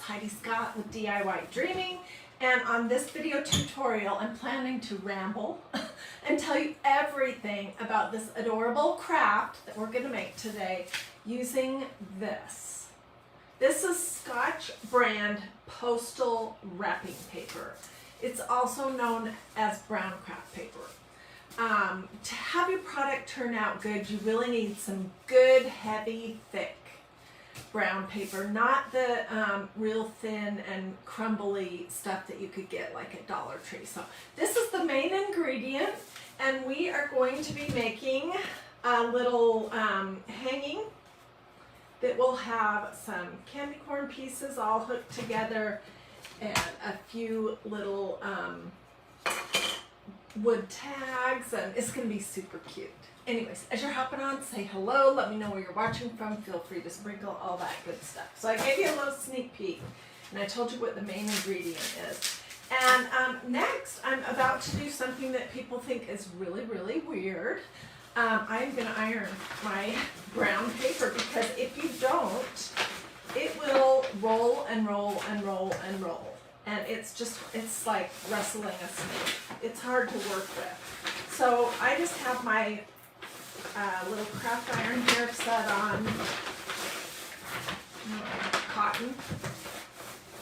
Hiedi Scott with DIY and on this video tutorial I'm planning to ramble and tell you everything about this adorable craft that we're going to make today using this. This is Scotch brand postal wrapping paper. It's also known as brown craft paper. To have your product turn out good, you really need some good, heavy, thick brown paper, not the real thin and crumbly stuff that you could get like at Dollar Tree. So this is the main ingredient, and we are going to be making a little hanging that will have some candy corn pieces all hooked together and a few little wood tags, and it's going to be super cute. Anyways, as you're hopping on, say hello, let me know where you're watching from, feel free to sprinkle all that good stuff. So I gave you a little sneak peek, and I told you what the main ingredient is. And next, I'm about to do something that people think is really, really weird. I'm going to iron my brown paper, because if you don't, it will roll and roll and roll and roll. And it's like wrestling a snake. It's hard to work with. So I just have my little craft iron here set on cotton.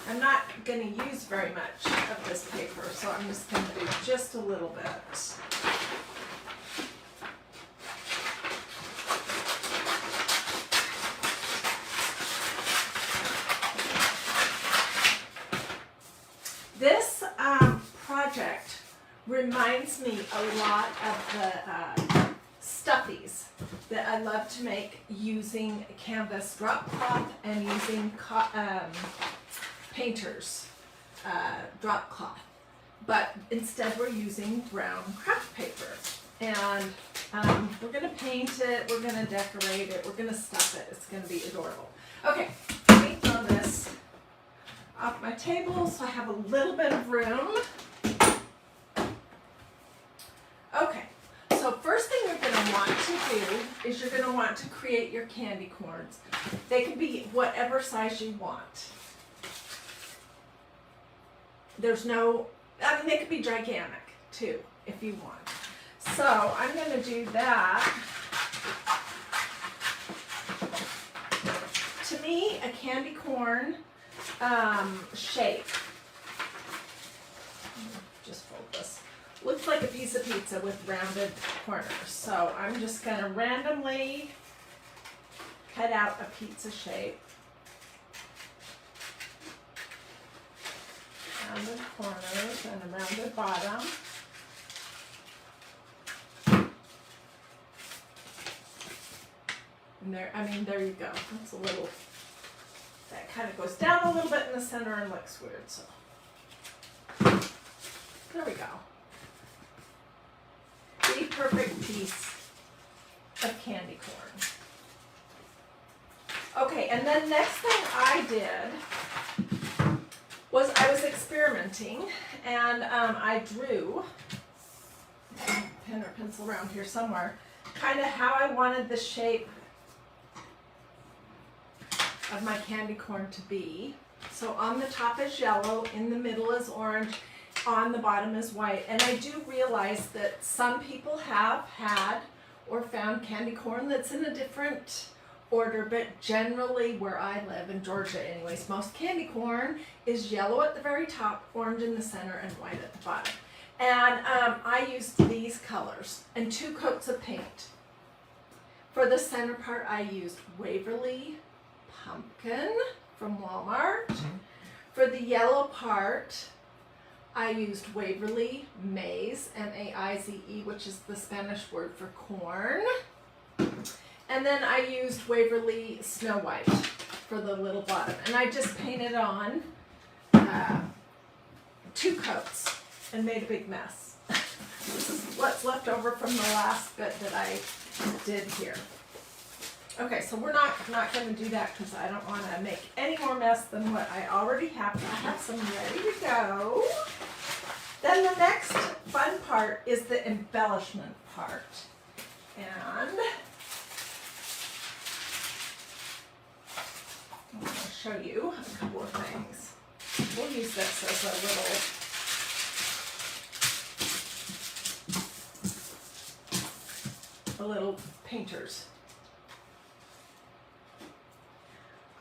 I'm not going to use very much of this paper, so I'm just going to do just a little bit. This project reminds me a lot of the stuffies that I love to make using canvas drop cloth and using painter's drop cloth. But instead we're using brown craft paper. And we're going to paint it, we're going to decorate it, we're going to stuff it. It's going to be adorable. Okay, let me throw this off my table so I have a little bit of room. Okay, so first thing you're going to want to do is you're going to want to create your candy corns. They can be whatever size you want. There's no, I mean, they could be gigantic too if you want. So I'm going to do that. To me, a candy corn shape, just fold this, looks like a piece of pizza with rounded corners. So I'm just going to randomly cut out a pizza shape. Rounded corners and a rounded bottom. And there, I mean, there you go. That's a little, that kind of goes down a little bit in the center and looks weird, so there we go. The perfect piece of candy corn. Okay, and then next thing I did was I was experimenting, and I drew, pen or pencil around here somewhere, kind of how I wanted the shape of my candy corn to be. So on the top is yellow, in the middle is orange, on the bottom is white. And I do realize that some people have had or found candy corn that's in a different order, but generally where I live, in Georgia anyways, most candy corn is yellow at the very top, orange in the center, and white at the bottom. And I used these colors and 2 coats of paint. For the center part I used Waverly Pumpkin from Walmart. For the yellow part, I used Waverly Maize, M-A-I-Z-E, which is the Spanish word for corn. And then I used Waverly Snow White for the little bottom. And I just painted on 2 coats and made a big mess. This is what's left over from the last bit that I did here. Okay, so we're not going to do that because I don't want to make any more mess than what I already have. I have some ready to go. Then the next fun part is the embellishment part. And I'm going to show you a couple of things. We'll use this as a little painter's.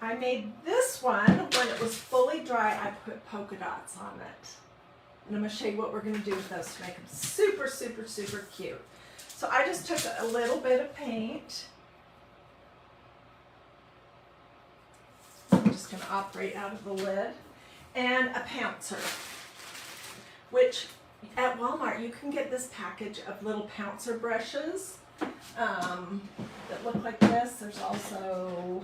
I made this one when it was fully dry. I put polka dots on it. And I'm going to show you what we're going to do with those to make them super, super, super cute. So I just took a little bit of paint. I'm just going to operate out of the lid. And a pouncer, which at Walmart you can get this package of little pouncer brushes that look like this. There's also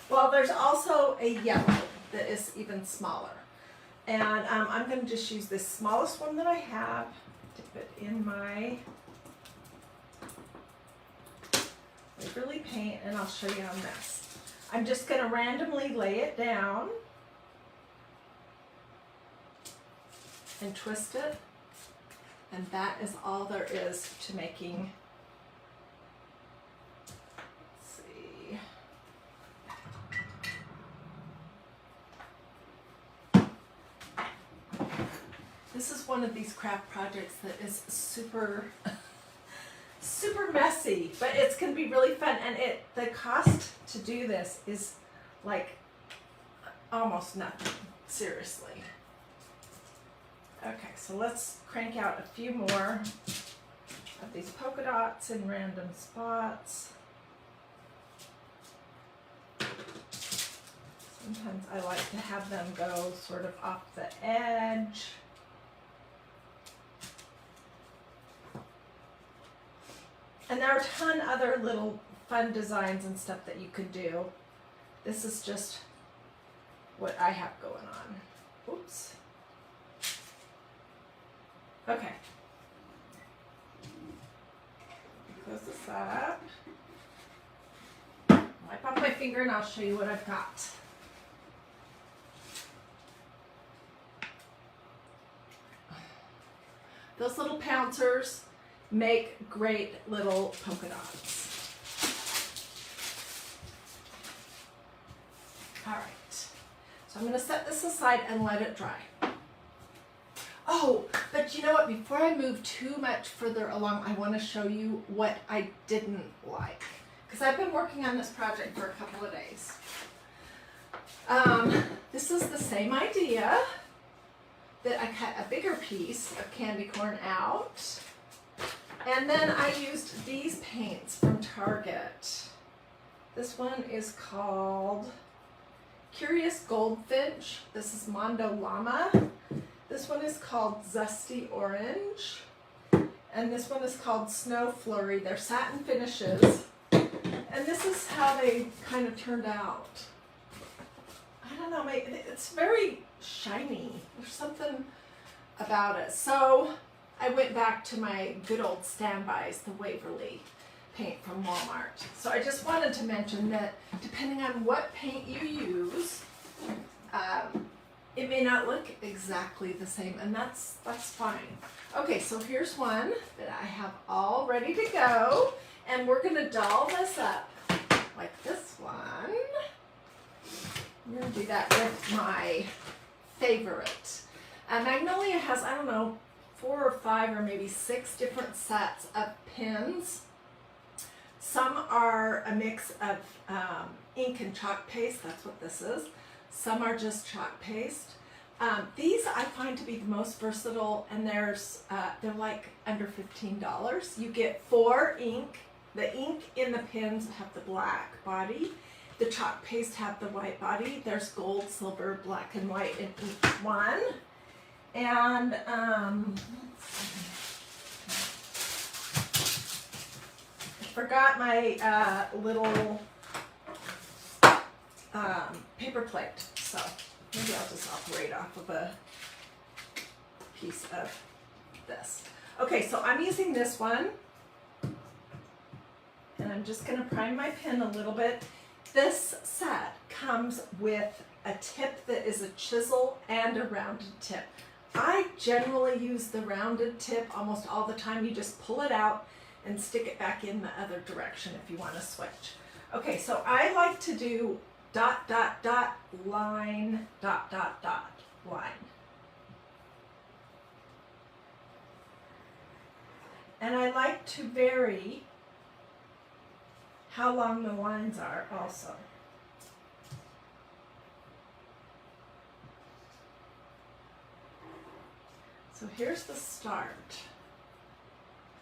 well, there's also a yellow that is even smaller. And I'm going to just use this smallest one that I have, dip it in my Waverly paint, and I'll show you on this. I'm just going to randomly lay it down and twist it. And that is all there is to making, let's see, this is one of these craft projects that is super, super messy, but it's going to be really fun. And the cost to do this is like almost nothing, seriously. Okay, so let's crank out a few more of these polka dots in random spots. Sometimes I like to have them go sort of off the edge. And there are a ton other little fun designs and stuff that you could do. This is just what I have going on. Oops. Okay. Close this up. Wipe off my finger and I'll show you what I've got. Those little pouncers make great little polka dots. All right. So I'm going to set this aside and let it dry. Oh, but you know what? Before I move too much further along, I want to show you what I didn't like. Because I've been working on this project for a couple of days. This is the same idea that I cut a bigger piece of candy corn out. And then I used these paints from Target. This one is called Curious Goldfinch. This is Mondo Llama. This one is called Zesty Orange, and this one is called Snow Flurry. They're satin finishes, and this is how they kind of turned out. I don't know, it's very shiny. There's something about it. So I went back to my good old standbys, the Waverly paint from Walmart. So I just wanted to mention that depending on what paint you use, it may not look exactly the same, and that's fine. Okay, so here's one that I have all ready to go, and we're gonna doll this up like this one. I'm gonna do that with my favorite. Magnolia has, I don't know, 4 or 5 or maybe 6 different sets of pins. Some are a mix of ink and chalk paste, that's what this is. Some are just chalk paste. These I find to be the most versatile, and they're like under $15. You get 4 ink. The ink in the pins have the black body. The chalk paste have the white body. There's gold, silver, black, and white in each one. And I forgot my little paper plate, so maybe I'll just operate off of a piece of this. Okay, so I'm using this one, and I'm just going to prime my pen a little bit. This set comes with a tip that is a chisel and a rounded tip. I generally use the rounded tip almost all the time. You just pull it out and stick it back in the other direction if you want to switch. Okay, so I like to do dot, dot, dot, line, dot, dot, dot, line. And I like to vary how long the lines are also. So here's the start.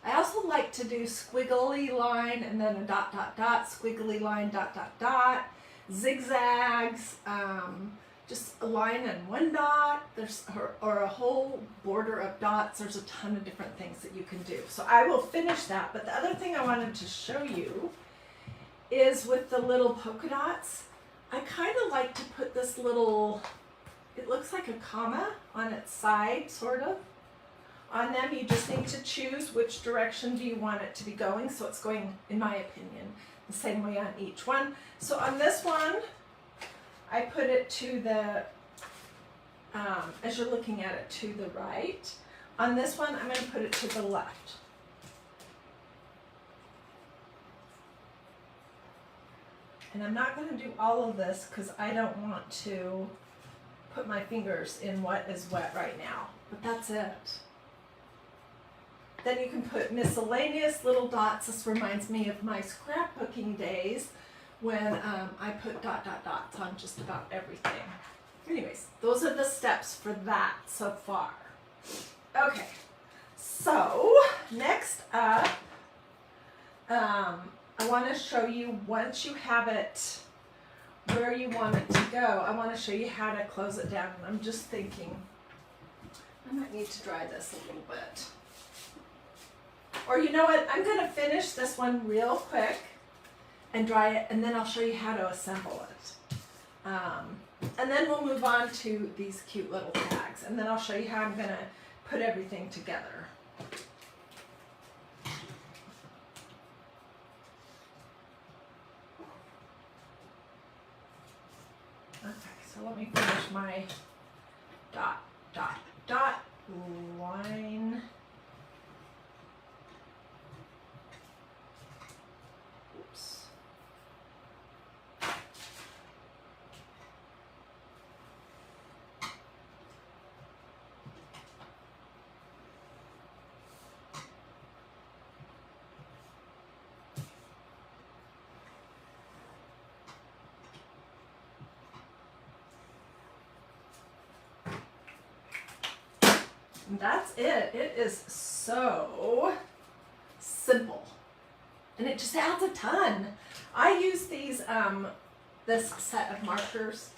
I also like to do squiggly line and then a dot, dot, dot, squiggly line, dot, dot, dot, zigzags, just a line and one dot, or a whole border of dots. There's a ton of different things that you can do. So I will finish that, but the other thing I wanted to show you is with the little polka dots. I kind of like to put this little, it looks like a comma on its side, sort of. On them, you just need to choose which direction do you want it to be going, so it's going, in my opinion, the same way on each one. So on this one, I put it to the, as you're looking at it, to the right. On this one, I'm going to put it to the left. And I'm not going to do all of this because I don't want to put my fingers in what is wet right now, but that's it. Then you can put miscellaneous little dots. This reminds me of my scrapbooking days when I put dot, dot, dots on just about everything. Anyways, those are the steps for that so far. Okay, so next up, I want to show you, once you have it where you want it to go, I want to show you how to close it down. And I'm just thinking, I might need to dry this a little bit. Or you know what, I'm going to finish this one real quick and dry it, and then I'll show you how to assemble it. And then we'll move on to these cute little tags, and then I'll show you how I'm going to put everything together. Okay, so let me finish my dot, dot, dot, line. Oops. And that's it. It is so simple. And it just adds a ton. I use these, this set of markers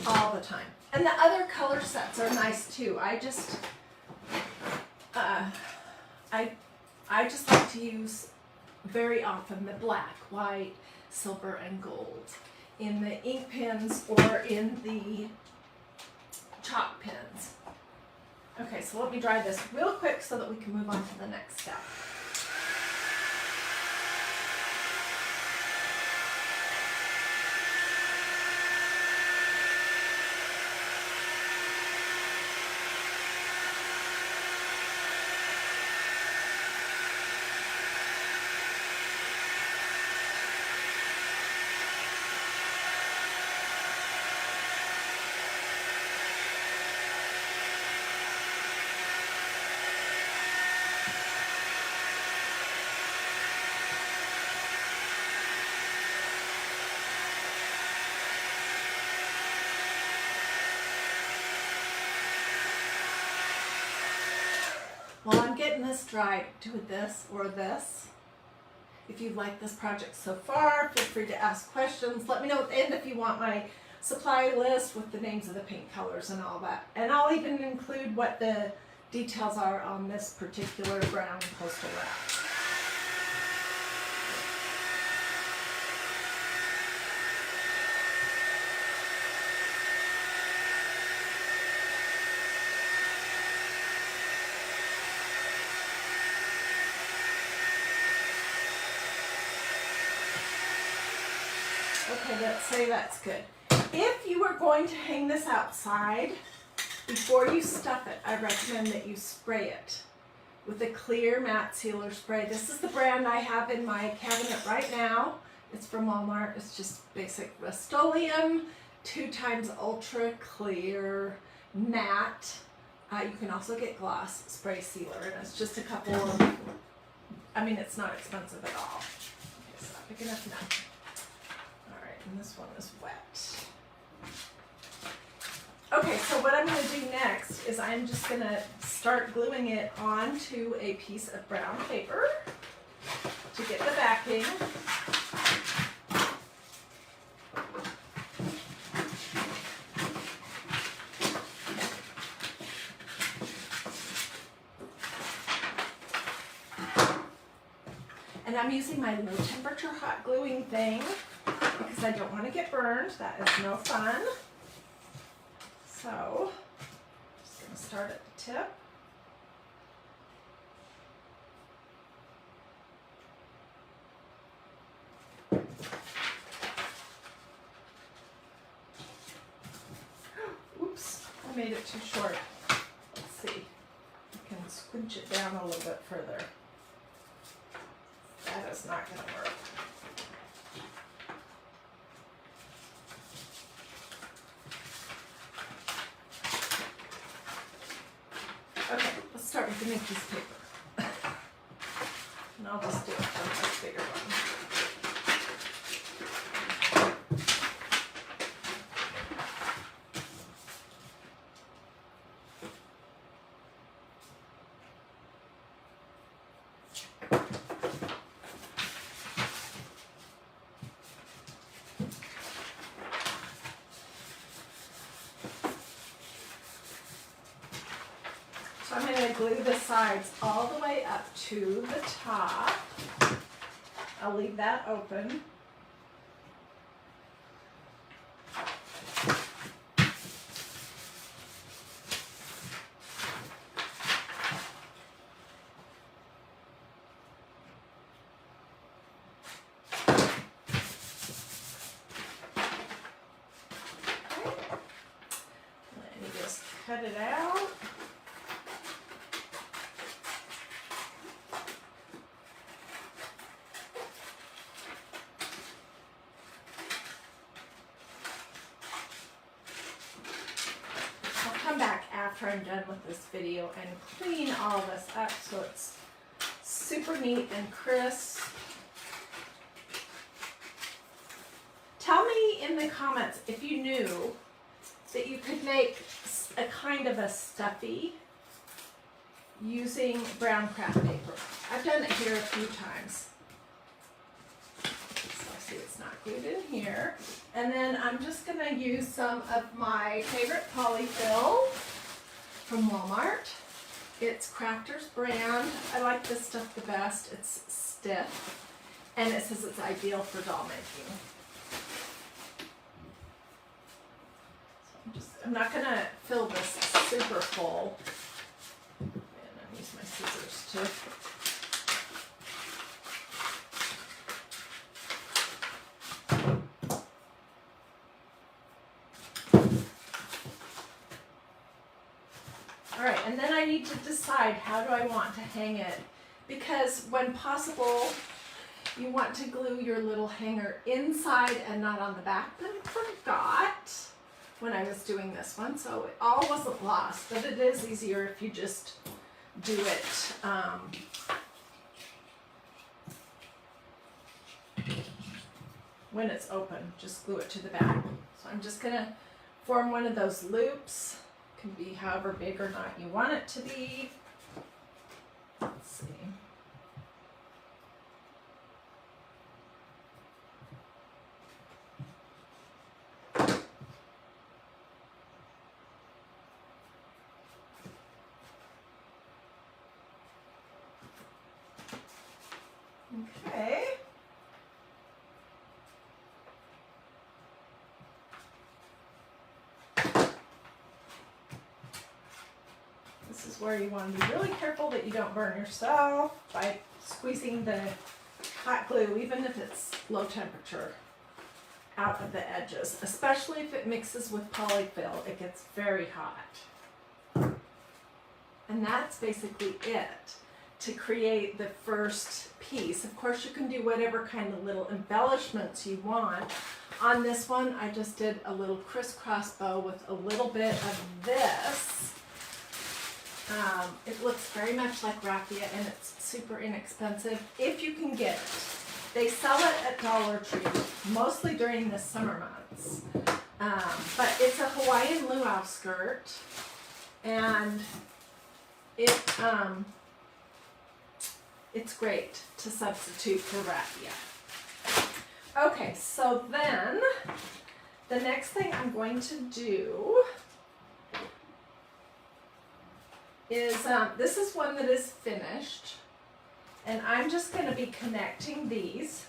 all the time. And the other color sets are nice too. I just like to use very often the black, white, silver, and gold in the ink pens or in the chalk pens. Okay, so let me dry this real quick so that we can move on to the next step. While I'm getting this dry, do this or this. If you like this project so far, feel free to ask questions. Let me know at the end if you want my supply list with the names of the paint colors and all that. And I'll even include what the details are on this particular brown postal wrap. Okay, let's say that's good. If you were going to hang this outside, before you stuff it, I recommend that you spray it with a clear matte sealer spray. This is the brand I have in my cabinet right now. It's from Walmart. It's just basic Rust-Oleum 2x ultra clear matte. You can also get gloss spray sealer, and it's just a couple of, I mean, it's not expensive at all. Okay, so I'm picking up now. All right, and this one is wet. Okay, so what I'm going to do next is I'm just going to start gluing it onto a piece of brown paper to get the backing. And I'm using my low temperature hot gluing thing because I don't want to get burned. That is no fun. So, I'm just going to start at the tip. Oops, I made it too short. Let's see. I can squinch it down a little bit further. That is not going to work. Okay, let's start with the new piece of paper. And I'll just do it from this bigger one. So I'm going to glue the sides all the way up to the top. I'll leave that open. Let me just cut it out. Come back after I'm done with this video and clean all this up so it's super neat and crisp. Tell me in the comments if you knew that you could make a kind of a stuffy using brown craft paper. I've done it here a few times. See, it's not glued in here. And then I'm just going to use some of my favorite polyfill from Walmart. It's Crafter's brand. I like this stuff the best. It's stiff. And it says it's ideal for doll making. So I'm not going to fill this super full. And I'll use my scissors too. All right, and then I need to decide how do I want to hang it, because when possible, you want to glue your little hanger inside and not on the back, but I forgot when I was doing this one, so it all wasn't lost, but it is easier if you just do it when it's open. Just glue it to the back. So I'm just going to form one of those loops. Can be however big or not you want it to be. Let's see. Okay. This is where you want to be really careful that you don't burn yourself by squeezing the hot glue, even if it's low temperature, out of the edges, especially if it mixes with polyfill. It gets very hot. And that's basically it to create the first piece. Of course, you can do whatever kind of little embellishments you want. On this one, I just did a little crisscross bow with a little bit of this. It looks very much like raffia, and it's super inexpensive if you can get it. They sell it at Dollar Tree, mostly during the summer months. But it's a Hawaiian luau skirt, and it's great to substitute for raffia. Okay, so then the next thing I'm going to do is, this is one that is finished, and I'm just going to be connecting these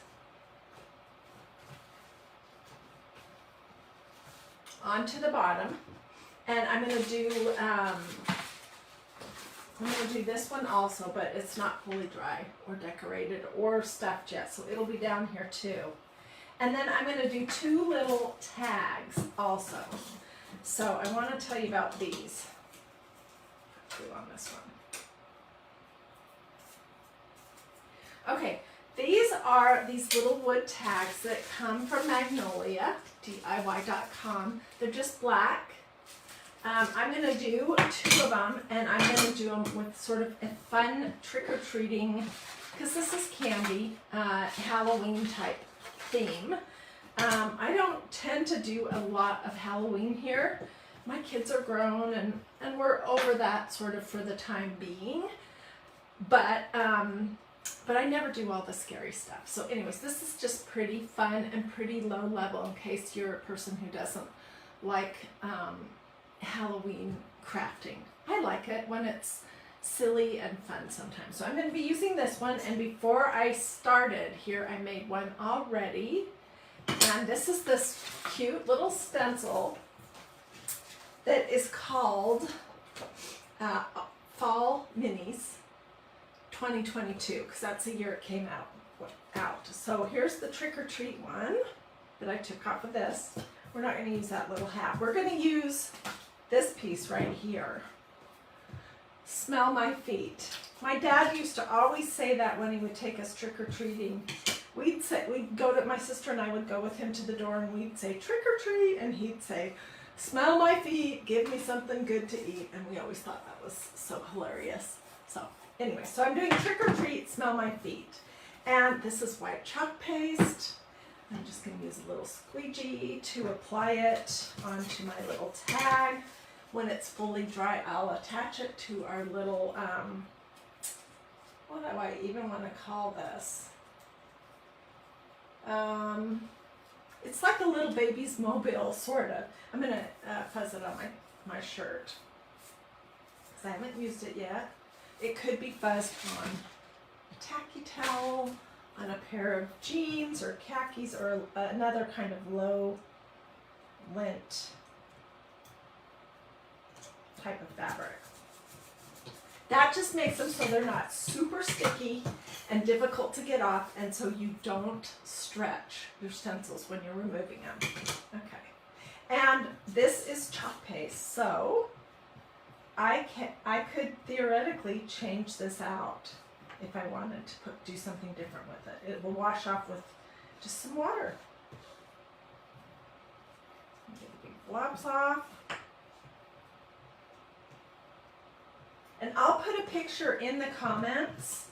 onto the bottom, and I'm going to do this one also, but it's not fully dry or decorated or stuffed yet, so it'll be down here too. And then I'm going to do 2 little tags also. So I want to tell you about these. On this one. Okay, these are these little wood tags that come from Magnolia, DIY.com. They're just black. I'm going to do 2 of them, and I'm going to do them with sort of a fun trick-or-treating, because this is candy, Halloween type theme. I don't tend to do a lot of Halloween here. My kids are grown, and we're over that sort of for the time being, but I never do all the scary stuff. So anyways, this is just pretty fun and pretty low level in case you're a person who doesn't like Halloween crafting. I like it when it's silly and fun sometimes. So I'm going to be using this one, and before I started here, I made one already, and this is this cute little stencil that is called Fall Minis 2022, because that's the year it came out. So here's the trick-or-treat one that I took off of this. We're not going to use that little hat. We're going to use this piece right here. Smell my feet. My dad used to always say that when he would take us trick-or-treating. My sister and I would go with him to the door, and we'd say trick-or-treat, and he'd say, smell my feet, give me something good to eat. And we always thought that was so hilarious. So anyway, so I'm doing trick or treat, smell my feet. And this is white chalk paste. I'm just going to use a little squeegee to apply it onto my little tag. When it's fully dry, I'll attach it to our little, what do I even want to call this? It's like a little baby's mobile, sort of. I'm going to fuzz it on my shirt, because I haven't used it yet. It could be fuzzed on a tacky towel, on a pair of jeans or khakis, or another kind of low lint type of fabric. That just makes them so they're not super sticky and difficult to get off, and so you don't stretch your stencils when you're removing them. Okay. And this is chalk paste, so I could theoretically change this out if I wanted to do something different with it. It will wash off with just some water. Get the big blobs off. And I'll put a picture in the comments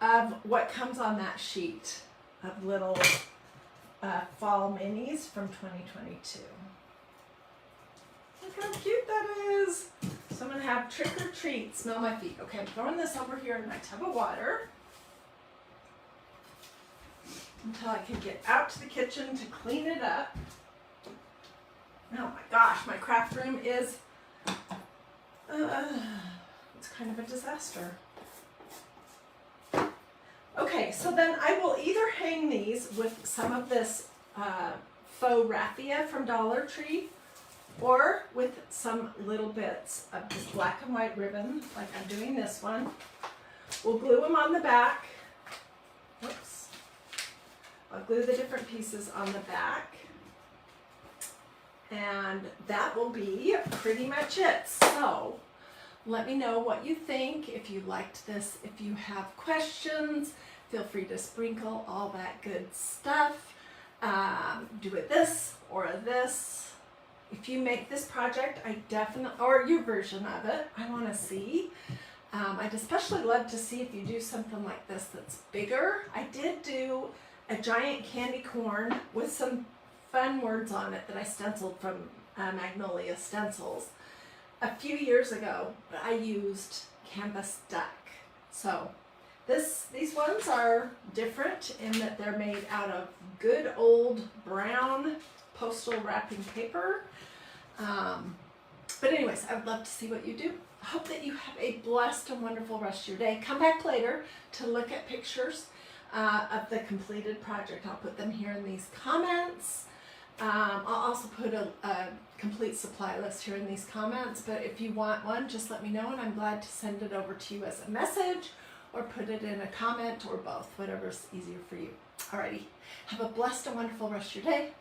of what comes on that sheet of little fall minis from 2022. Look how cute that is. So I'm going to have trick or treat, smell my feet. Okay, I'm throwing this over here in my tub of water until I can get out to the kitchen to clean it up. Oh my gosh, my craft room is it's kind of a disaster. Okay, so then I will either hang these with some of this faux raffia from Dollar Tree, or with some little bits of this black and white ribbon, like I'm doing this one. We'll glue them on the back. Whoops. I'll glue the different pieces on the back. And that will be pretty much it. So Let me know what you think, if you liked this, if you have questions, feel free to sprinkle all that good stuff. Do it this or this. If you make this project, I definitely, or your version of it, I want to see. I'd especially love to see if you do something like this that's bigger. I did do a giant candy corn with some fun words on it that I stenciled from Magnolia Stencils a few years ago, but I used canvas duck. So these ones are different in that they're made out of good old brown postal wrapping paper. But anyways, I would love to see what you do. I hope that you have a blessed and wonderful rest of your day. Come back later to look at pictures of the completed project. I'll put them here in these comments. I'll also put a complete supply list here in these comments, but if you want one, just let me know and I'm glad to send it over to you as a message or put it in a comment or both, whatever's easier for you. Alrighty, have a blessed and wonderful rest of your day.